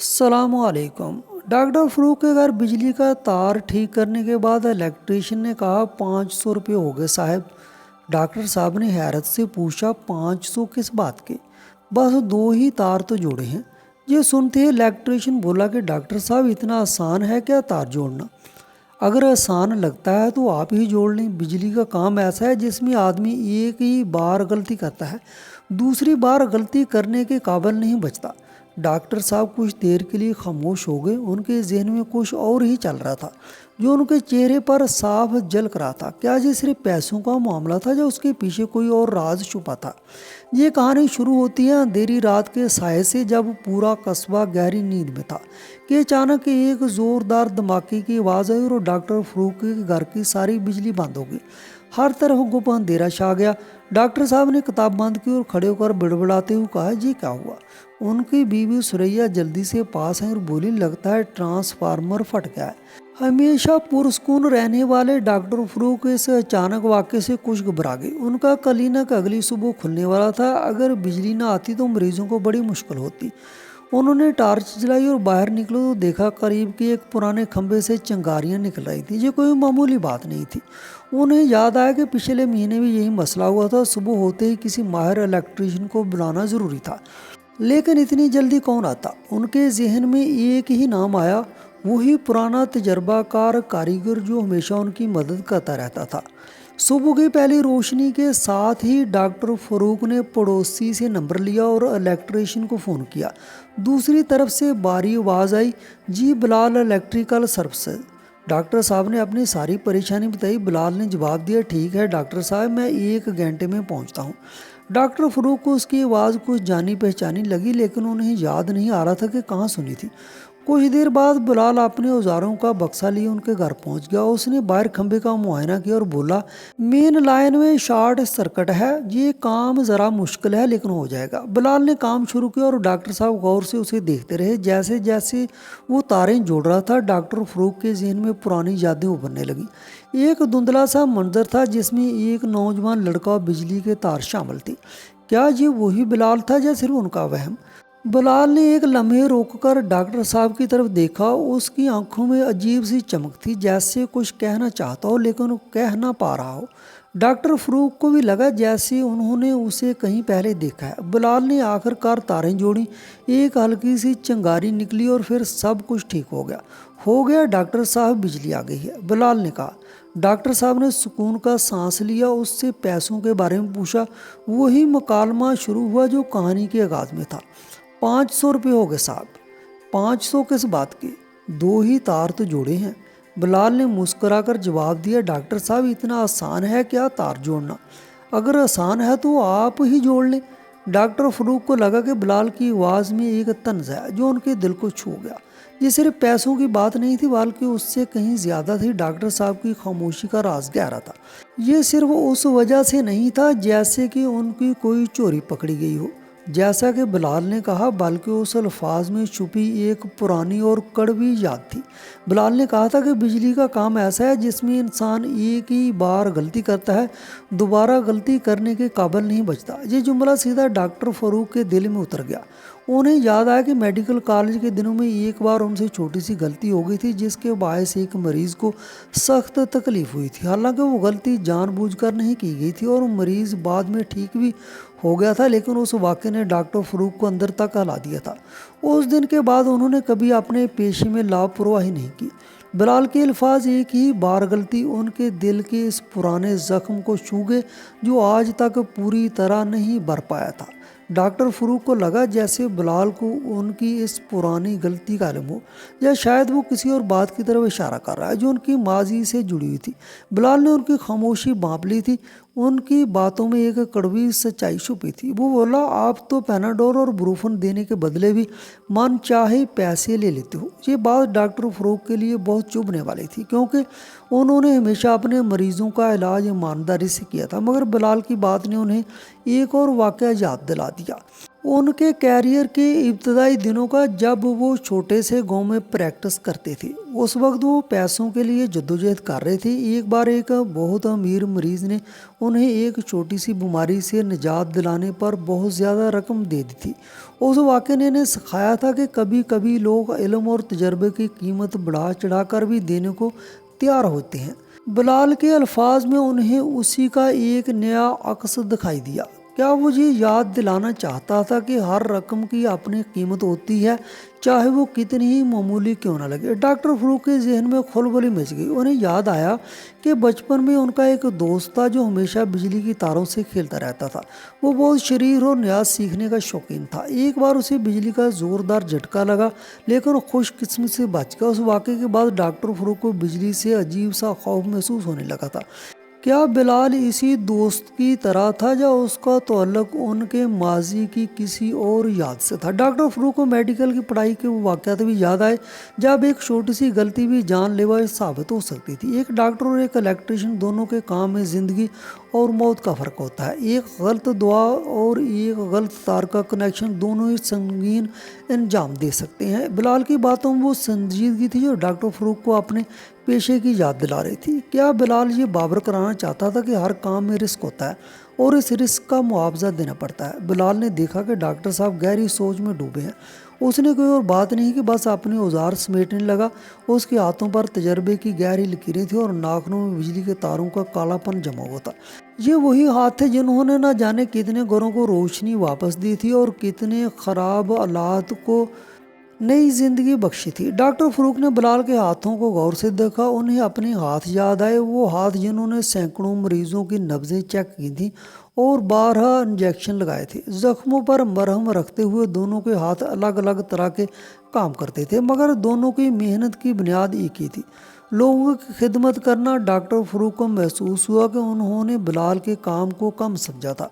السلام علیکم۔ ڈاکٹر فروق کے گھر بجلی کا تار ٹھیک کرنے کے بعد الیکٹریشین نے کہا 500 روپے ہو گئے صاحب۔ ڈاکٹر صاحب نے حیرت سے پوچھا 500 کس بات کے؟ بس 2 ہی تار تو جوڑے ہیں۔ یہ سنتے ہی الیکٹریشین بولا کہ ڈاکٹر صاحب اتنا آسان ہے کیا تار جوڑنا؟ اگر آسان لگتا ہے تو آپ ہی جوڑ لیں۔ بجلی کا کام ایسا ہے جس میں آدمی ایک ہی بار غلطی کرتا ہے، دوسری بار غلطی کرنے کے قابل نہیں بچتا۔ ڈاکٹر صاحب کچھ دیر کے لیے خاموش ہو گئے۔ ان کے ذہن میں کچھ اور ہی چل رہا تھا جو ان کے چہرے پر صاف جھلک رہا تھا۔ کیا یہ صرف پیسوں کا معاملہ تھا یا اس کے پیچھے کوئی اور راز چھپا تھا؟ یہ کہانی شروع ہوتی ہے اندھیری رات کے سائے سے، جب پورا قصبہ گہری نیند میں تھا کہ اچانک ایک زوردار دھماکے کی آواز آئی اور ڈاکٹر فروق کے گھر کی ساری بجلی بند ہو گئی۔ ہر طرف گپ اندھیرا چھا گیا۔ ڈاکٹر صاحب نے کتاب بند کی اور کھڑے ہو کر بڑبڑاتے ہوئے کہا، جی کیا ہوا؟ ان کی بیوی سریا جلدی سے پاس آئی اور بولی، لگتا ہے ٹرانسفارمر پھٹ گیا ہے۔ ہمیشہ پرسکون رہنے والے ڈاکٹر فروق اس اچانک واقعے سے کچھ گھبرا گئے۔ ان کا کلینک اگلی صبح کھلنے والا تھا۔ اگر بجلی نہ آتی تو مریضوں کو بڑی مشکل ہوتی۔ انہوں نے ٹارچ جلائی اور باہر نکلے تو دیکھا قریب کے ایک پرانے کھمبے سے چنگاریاں نکل رہی تھیں۔ یہ کوئی معمولی بات نہیں تھی۔ انہیں یاد آیا کہ پچھلے مہینے بھی یہی مسئلہ ہوا تھا۔ صبح ہوتے ہی کسی ماہر الیکٹریشین کو بلانا ضروری تھا، لیکن اتنی جلدی کون آتا؟ ان کے ذہن میں ایک ہی نام آیا، وہی پرانا تجربہ کار کاریگر جو ہمیشہ ان کی مدد کرتا رہتا تھا۔ صبح کی پہلی روشنی کے ساتھ ہی ڈاکٹر فروق نے پڑوسی سے نمبر لیا اور الیکٹریشین کو فون کیا۔ دوسری طرف سے باری آواز آئی، جی بلال الیکٹریکل سروسز۔ ڈاکٹر صاحب نے اپنی ساری پریشانی بتائی۔ بلال نے جواب دیا، ٹھیک ہے ڈاکٹر صاحب، میں 1 گھنٹے میں پہنچتا ہوں۔ ڈاکٹر فروق کو اس کی آواز کچھ جانی پہچانی لگی، لیکن انہیں یاد نہیں آ رہا تھا کہ کہاں سنی تھی۔ کچھ دیر بعد بلال اپنے اوزاروں کا بکسہ لیے ان کے گھر پہنچ گیا۔ اس نے باہر کھمبے کا معائنہ کیا اور بولا، مین لائن میں شارٹ سرکٹ ہے، یہ کام ذرا مشکل ہے لیکن ہو جائے گا۔ بلال نے کام شروع کیا اور ڈاکٹر صاحب غور سے اسے دیکھتے رہے۔ جیسے جیسے وہ تاریں جوڑ رہا تھا، ڈاکٹر فروق کے ذہن میں پرانی یادیں ابھرنے لگیں۔ ایک دھندلا سا منظر تھا جس میں ایک نوجوان لڑکا اور بجلی کے تار شامل تھے۔ کیا یہ وہی بلال تھا یا صرف ان کا وہم؟ بلال نے ایک لمحے روک کر ڈاکٹر صاحب کی طرف دیکھا۔ اس کی آنکھوں میں عجیب سی چمک تھی، جیسے کچھ کہنا چاہتا ہو لیکن کہہ نہ پا رہا ہو۔ ڈاکٹر فروق کو بھی لگا جیسے انہوں نے اسے کہیں پہلے دیکھا ہے۔ بلال نے آخر کار تاریں جوڑیں، ایک ہلکی سی چنگاری نکلی اور پھر سب کچھ ٹھیک ہو گیا۔ ہو گیا ڈاکٹر صاحب، بجلی آ گئی ہے، بلال نے کہا۔ ڈاکٹر صاحب نے سکون کا سانس لیا۔ اس سے پیسوں کے بارے میں پوچھا۔ وہی مکالمہ شروع ہوا جو کہانی کے آغاز میں تھا۔ 500 روپے ہو گئے صاحب۔ 500 کس بات کے؟ 2 ہی تار تو جوڑے ہیں، بلال نے مسکرا کر جواب دیا۔ ڈاکٹر صاحب اتنا آسان ہے کیا تار جوڑنا؟ اگر آسان ہے تو آپ ہی جوڑ لیں۔ ڈاکٹر فروق کو لگا کہ بلال کی آواز میں ایک طنز ہے جو ان کے دل کو چھو گیا۔ یہ صرف پیسوں کی بات نہیں تھی بلکہ اس سے کہیں زیادہ تھی۔ ڈاکٹر صاحب کی خاموشی کا راز گہرا تھا۔ یہ صرف اس وجہ سے نہیں تھا جیسے کہ ان کی کوئی چوری پکڑی گئی ہو، جیسا کہ بلال نے کہا، بلکہ اس الفاظ میں چھپی ایک پرانی اور کڑوی یاد تھی۔ بلال نے کہا تھا کہ بجلی کا کام ایسا ہے جس میں انسان ایک ہی بار غلطی کرتا ہے، دوبارہ غلطی کرنے کے قابل نہیں بچتا۔ یہ جملہ سیدھا ڈاکٹر فروق کے دل میں اتر گیا۔ انہیں یاد آیا کہ میڈیکل کالج کے دنوں میں ایک بار ان سے چھوٹی سی غلطی ہو گئی تھی جس کے باعث ایک مریض کو سخت تکلیف ہوئی تھی۔ حالانکہ وہ غلطی جان بوجھ کر نہیں کی گئی تھی اور مریض بعد میں ٹھیک بھی ہو گیا تھا، لیکن اس واقعے نے ڈاکٹر فروق کو اندر تک ہلا دیا تھا۔ اس دن کے بعد انہوں نے کبھی اپنے پیشے میں لاپرواہی نہیں کی۔ بلال کے الفاظ، ایک ہی بار غلطی، ان کے دل کے اس پرانے زخم کو چھو گئے جو آج تک پوری طرح نہیں بھر پایا تھا۔ ڈاکٹر فروق کو لگا جیسے بلال کو ان کی اس پرانی غلطی کا علم ہو، یا شاید وہ کسی اور بات کی طرف اشارہ کر رہا ہے جو ان کی ماضی سے جڑی ہوئی تھی۔ بلال نے ان کی خاموشی بھانپ لی تھی۔ ان کی باتوں میں ایک کڑوی سچائی چھپی تھی۔ وہ بولا، آپ تو پیناڈول اور بروفن دینے کے بدلے بھی من چاہے پیسے لے لیتے ہو۔ یہ بات ڈاکٹر فروق کے لیے بہت چبھنے والی تھی، کیونکہ انہوں نے ہمیشہ اپنے مریضوں کا علاج ایمانداری سے کیا تھا۔ مگر بلال کی بات نے انہیں ایک اور واقعہ یاد دلا دیا۔ उनके कैरियर के इब्तदाई दिनों का, जब वो छोटे से गांव में प्रैक्टिस करते थे। उस वक्त वो पैसों के लिए जद्दोजहद कर रहे थे। एक बार एक बहुत अमीर मरीज ने उन्हें एक छोटी सी बीमारी से निजात दिलाने पर बहुत ज़्यादा रकम दे दी थी। उस वाक़ये ने इन्हें सिखाया था कि कभी कभी लोग इल्म और तजर्बे की कीमत बढ़ा चढ़ा कर भी देने को तैयार होते हैं। बिलाल के अल्फाज में उन्हें उसी का एक नया अक्स दिखाई दिया। क्या वो ये याद दिलाना चाहता था कि हर रकम की अपनी कीमत होती है, चाहे वो कितनी ही मामूली क्यों ना लगे। डॉक्टर फरूक के जहन में खलबली मच गई। उन्हें याद आया कि बचपन में उनका एक दोस्त था जो हमेशा बिजली की तारों से खेलता रहता था। वो बहुत शरीर और न्याज सीखने का शौकीन था। एक बार उसे बिजली का ज़ोरदार झटका लगा, लेकिन खुशकिस्मती से बच गया। उस वाक़ये के बाद डॉक्टर फरूक को बिजली से अजीब सा खौफ महसूस होने लगा था। क्या बिलाल इसी दोस्त की तरह था, या उसका ताल्लुक उनके माजी की किसी और याद से था। डॉक्टर फरूक को मेडिकल की पढ़ाई के वो वाक़यात भी याद आए जब एक छोटी सी गलती भी जानलेवा साबित हो सकती थी। एक डॉक्टर और एक इलेक्ट्रिशियन, दोनों के काम में ज़िंदगी और मौत का फ़र्क होता है। एक गलत दुआ और एक गलत तार का कनेक्शन दोनों ही संगीन अंजाम दे सकते हैं। बिलाल की बातों में वो संजीदगी थी जो डॉक्टर फरूक को अपने पेशे की याद दिला रही थी। क्या बिलाल ये बाबर कराना चाहता था कि हर काम में रिस्क होता है और इस रिस्क का मुआवजा देना पड़ता है। बिलाल ने देखा कि डॉक्टर साहब गहरी सोच में डूबे हैं। उसने कोई और बात नहीं कि बस अपने औजार समेटने लगा। उसके हाथों पर तजर्बे की गहरी लकीरें थी और नाखूनों में बिजली के तारों का कालापन जमा हुआ था। ये वही हाथ थे जिन्होंने न जाने कितने घरों को रोशनी वापस दी थी और कितने खराब हालात को नई जिंदगी बख्शी थी। डॉक्टर फरूक ने बिलाल के हाथों को गौर से देखा। उन्हें अपने हाथ याद आए, वो हाथ जिन्होंने सैकड़ों मरीजों की नब्जें चेक की थी और 12 इंजेक्शन लगाए थे। जख्मों पर मरहम रखते हुए दोनों के हाथ अलग अलग तरह के काम करते थे, मगर दोनों की मेहनत की बुनियाद एक ही थी, लोगों की खिदमत करना। डॉक्टर फरूक को महसूस हुआ कि उन्होंने बिलाल के काम को कम समझा था।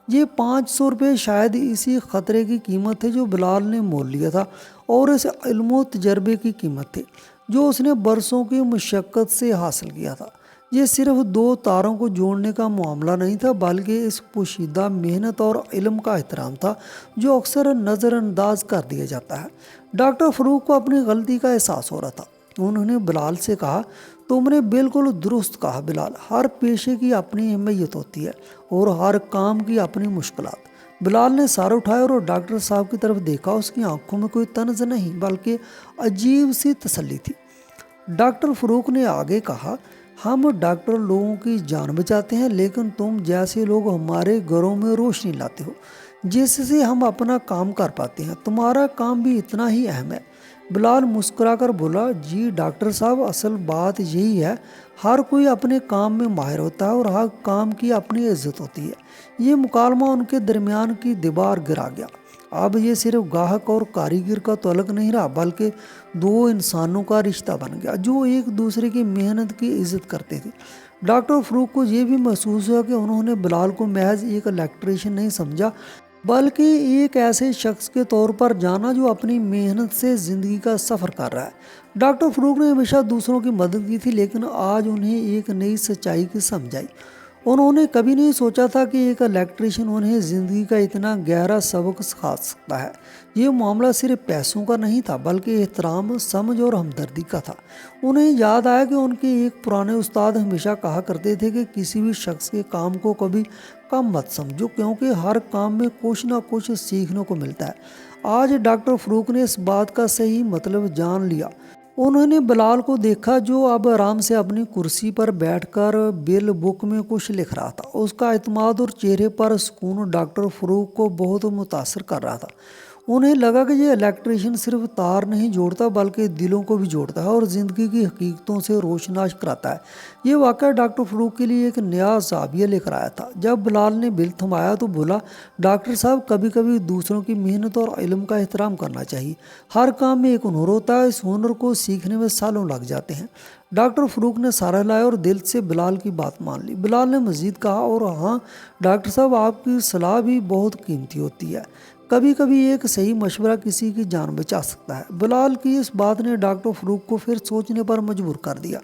ये 500 रुपये शायद इसी ख़तरे की कीमत थी जो बिलाल ने मोल लिया था, और इस इल्म तजर्बे की कीमत थी जो उसने बरसों की मशक्क़त से हासिल किया था। ये सिर्फ दो तारों को जोड़ने का मामला नहीं था, बल्कि इस पोशीदा मेहनत और इल्म का एहतराम था जो अक्सर नज़रअंदाज कर दिया जाता है। डॉक्टर फरूक को अपनी गलती का एहसास हो रहा था। उन्होंने बिलाल से कहा, तुमने बिल्कुल दुरुस्त कहा बिलाल, हर पेशे की अपनी अहमियत होती है और हर काम की अपनी मुश्किलात। बिलाल ने सर उठाया और डॉक्टर साहब की तरफ देखा। उसकी आंखों में कोई तंज नहीं बल्कि अजीब सी तसल्ली थी। डॉक्टर फरूक ने आगे कहा, हम डॉक्टर लोगों की जान बचाते हैं, लेकिन तुम जैसे लोग हमारे घरों में रोशनी लाते हो जिससे हम अपना काम कर पाते हैं। तुम्हारा काम भी इतना ही अहम है। बिलाल मुस्कुराकर बोला, जी डॉक्टर साहब, असल बात यही है, हर कोई अपने काम में माहिर होता है और हर काम की अपनी इज्जत होती है। ये मुकालमा उनके दरमियान की दीवार गिरा गया। अब ये सिर्फ गाहक और कारीगर का तल्लुक नहीं रहा, बल्कि दो इंसानों का रिश्ता बन गया जो एक दूसरे की मेहनत की इज्जत करते थे। डॉक्टर फरूक को ये भी महसूस हुआ कि उन्होंने बिलाल को महज एक इलेक्ट्रीशियन नहीं समझा, बल्कि एक ऐसे शख्स के तौर पर जाना जो अपनी मेहनत से ज़िंदगी का सफ़र कर रहा है। डॉक्टर फरूक ने हमेशा दूसरों की मदद की थी, लेकिन आज उन्हें एक नई सच्चाई की समझ आई। उन्होंने कभी नहीं सोचा था कि एक इलेक्ट्रीशियन उन्हें ज़िंदगी का इतना गहरा सबक सिखा सकता है। ये मामला सिर्फ पैसों का नहीं था, बल्कि एहतराम, समझ और हमदर्दी का था। उन्हें याद आया कि उनके एक पुराने उस्ताद हमेशा कहा करते थे कि किसी भी शख्स के काम को कभी कम मत समझो, क्योंकि हर काम में कुछ ना कुछ सीखने को मिलता है। आज डॉक्टर फरूक ने इस बात का सही मतलब जान लिया। उन्होंने बिलाल को देखा जो अब आराम से अपनी कुर्सी पर बैठकर बिल बुक में कुछ लिख रहा था। उसका एतमाद और चेहरे पर सुकून डॉक्टर फरूक को बहुत मुतासर कर रहा था। उन्हें लगा कि ये इलेक्ट्रीशियन सिर्फ तार नहीं जोड़ता, बल्कि दिलों को भी जोड़ता है और ज़िंदगी की हकीकतों से रोशनास कराता है। ये वाक़या डॉक्टर फरूक के लिए एक नया ज़ाविया लेकर आया था। जब बिलाल ने बिल थमाया तो बोला, डॉक्टर साहब, कभी कभी दूसरों की मेहनत और इल्म का एहतराम करना चाहिए। हर काम में एक हुनर होता है, इस हुनर को सीखने में सालों लग जाते हैं। डॉक्टर फरूक ने सर हिलाया और दिल से बिलाल की बात मान ली। बिलाल ने मज़ीद कहा, और हाँ डॉक्टर साहब, आपकी सलाह भी बहुत कीमती होती है। कभी कभी एक सही मशवरा किसी की जान बचा सकता है। बिलाल की इस बात ने डॉक्टर फरूक को फिर सोचने पर मजबूर कर दिया।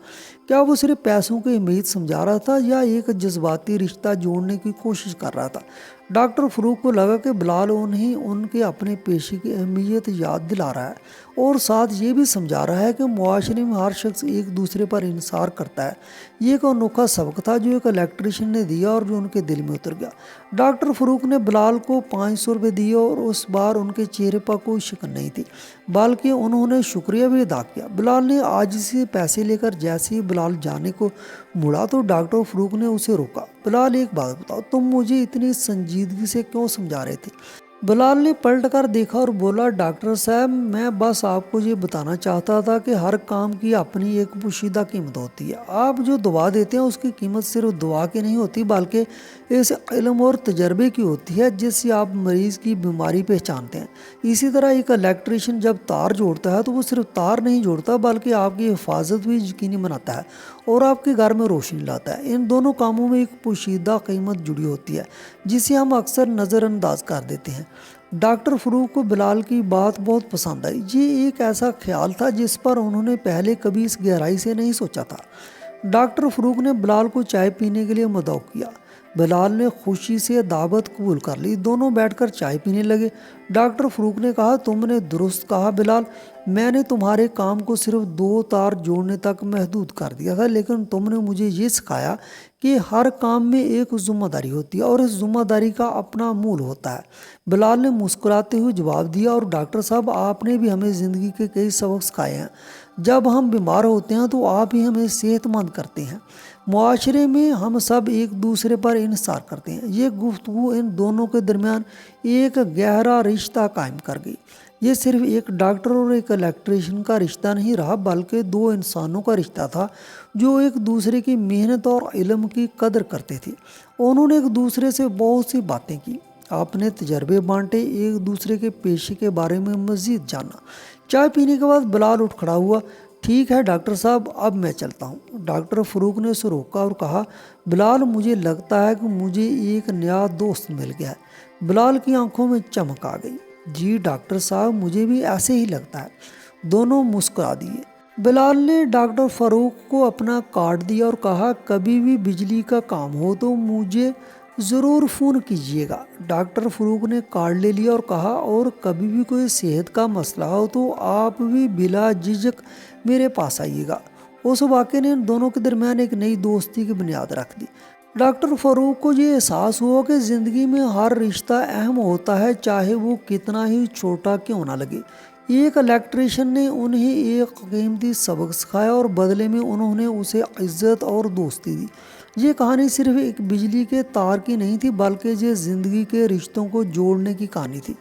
क्या वो सिर्फ पैसों की अहमियत समझा रहा था या एक जज्बाती रिश्ता जोड़ने की कोशिश कर रहा था? डॉक्टर फ़रूक को लगा कि बिलाल उन्हें उनके अपने पेशे की अहमियत याद दिला रहा है और साथ ये भी समझा रहा है कि मुआशरे में हर शख्स एक दूसरे पर इंसार करता है। ये एक अनोखा सबक था जो एक इलेक्ट्रिशियन ने दिया और जो उनके दिल में उतर गया। डॉक्टर फ़रूक ने बिलाल को 500 रुपये दिए और उस बार उनके चेहरे पर कोई शिकन नहीं थी, बल्कि उन्होंने शुक्रिया भी अदा किया। बिलाल ने आज से पैसे लेकर जैसे ही बिलाल जाने को मुड़ा तो डॉक्टर फ़रूक ने उसे रोका। बिलाल, एक बात बताओ, तुम मुझे इतनी संजीदगी से क्यों समझा रहे थे? बिलाल ने पलट कर देखा और बोला, डॉक्टर साहब, मैं बस आपको ये बताना चाहता था कि हर काम की अपनी एक पोशीदा कीमत होती है। आप जो दवा देते हैं उसकी कीमत सिर्फ दवा की नहीं होती, बल्कि इस इल्म और तजर्बे की होती है जिससे आप मरीज़ की बीमारी पहचानते हैं। इसी तरह एक इलेक्ट्रीशियन जब तार जोड़ता है तो वो सिर्फ तार नहीं जोड़ता, बल्कि आपकी हिफाजत भी यकीनी बनाता है और आपके घर में रोशनी लाता है। इन दोनों कामों में एक पोशीदा कीमत जुड़ी होती है जिसे हम अक्सर नज़रअंदाज कर देते हैं। डॉक्टर फ़रूक को बिलाल की बात बहुत पसंद आई। ये एक ऐसा ख्याल था जिस पर उन्होंने पहले कभी इस गहराई से नहीं सोचा था। डॉक्टर फ़रूक ने बिलाल को चाय पीने के लिए मदऊ किया। बिलाल ने खुशी से दावत कबूल कर ली। दोनों बैठकर चाय पीने लगे। डॉक्टर फ़रूक ने कहा, तुमने दुरुस्त कहा बिलाल, मैंने तुम्हारे काम को सिर्फ 2 तार जोड़ने तक महदूद कर दिया था, लेकिन तुमने मुझे ये सिखाया कि हर काम में एक जिम्मेदारी होती है और इस जिम्मेदारी का अपना मूल होता है। बिलाल ने मुस्कुराते हुए जवाब दिया, और डॉक्टर साहब, आपने भी हमें ज़िंदगी के कई सबक सिखाए हैं। जब हम बीमार होते हैं तो आप ही हमें सेहतमंद करते हैं। मुआशरे में हम सब एक दूसरे पर इंसार करते हैं। ये गुफ्तगू इन दोनों के दरमियान एक गहरा रिश्ता कायम कर गई। ये सिर्फ एक डॉक्टर और एक इलेक्ट्रीशियन का रिश्ता नहीं रहा, बल्कि 2 इंसानों का रिश्ता था जो एक दूसरे की मेहनत और इल्म की कदर करते थे। उन्होंने एक दूसरे से बहुत सी बातें की, आपने तजर्बे बांटे, एक दूसरे के पेशे के बारे में मज़ीद जाना। चाय पीने के बाद बिलाल उठ खड़ा हुआ। ठीक है डॉक्टर साहब, अब मैं चलता हूँ। डॉक्टर फ़रूक ने उसे रोका और कहा, बिलाल, मुझे लगता है कि मुझे एक नया दोस्त मिल गया है। बिलाल की आंखों में चमक आ गई। जी डॉक्टर साहब, मुझे भी ऐसे ही लगता है। दोनों मुस्कुरा दिए। बिलाल ने डॉक्टर फ़रूक को अपना कार्ड दिया और कहा, कभी भी बिजली का काम हो तो मुझे ज़रूर फ़ोन कीजिएगा। डॉक्टर फ़रूक ने कार्ड ले लिया और कहा, और कभी भी कोई सेहत का मसला हो तो आप भी बिला झिझक मेरे पास आइएगा। उस वाक़े ने इन दोनों के दरमियान एक नई दोस्ती की बुनियाद रख दी। डॉक्टर फ़रूक को ये एहसास हुआ कि ज़िंदगी में हर रिश्ता अहम होता है, चाहे वो कितना ही छोटा क्यों ना लगे। एक इलेक्ट्रीशियन ने उन्हें एक कीमती सबक सिखाया और बदले में उन्होंने उसे इज्जत और दोस्ती दी। ये कहानी सिर्फ एक बिजली के तार की नहीं थी, बल्कि ये ज़िंदगी के रिश्तों को जोड़ने की कहानी थी।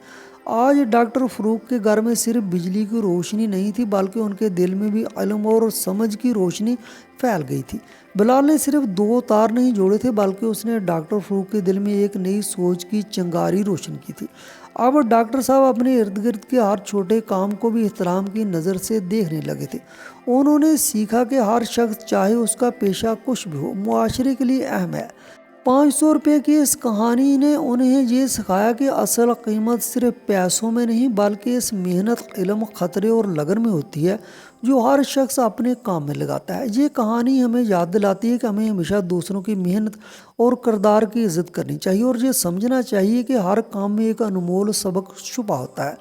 आज डॉक्टर फ़रूक के घर में सिर्फ बिजली की रोशनी नहीं थी, बल्कि उनके दिल में भी इल्म और समझ की रोशनी फैल गई थी। बिलाल ने सिर्फ 2 तार नहीं जोड़े थे, बल्कि उसने डॉक्टर फ़रूक के दिल में एक नई सोच की चिंगारी रोशन की थी। अब डॉक्टर साहब अपने इर्द गिर्द के हर छोटे काम को भी एहतराम की नज़र से देखने लगे थे। उन्होंने सीखा कि हर शख्स, चाहे उसका पेशा कुछ भी हो, मुआशरे के लिए अहम है। 500 रुपये की इस कहानी ने उन्हें ये सिखाया कि असल कीमत सिर्फ पैसों में नहीं, बल्कि इस मेहनत, इल्म, ख़तरे और लगन में होती है जो हर शख्स अपने काम में लगाता है। ये कहानी हमें याद दिलाती है कि हमें हमेशा दूसरों की मेहनत और किरदार की इज़्ज़त करनी चाहिए और ये समझना चाहिए कि हर काम में एक अनमोल सबक छुपा होता है।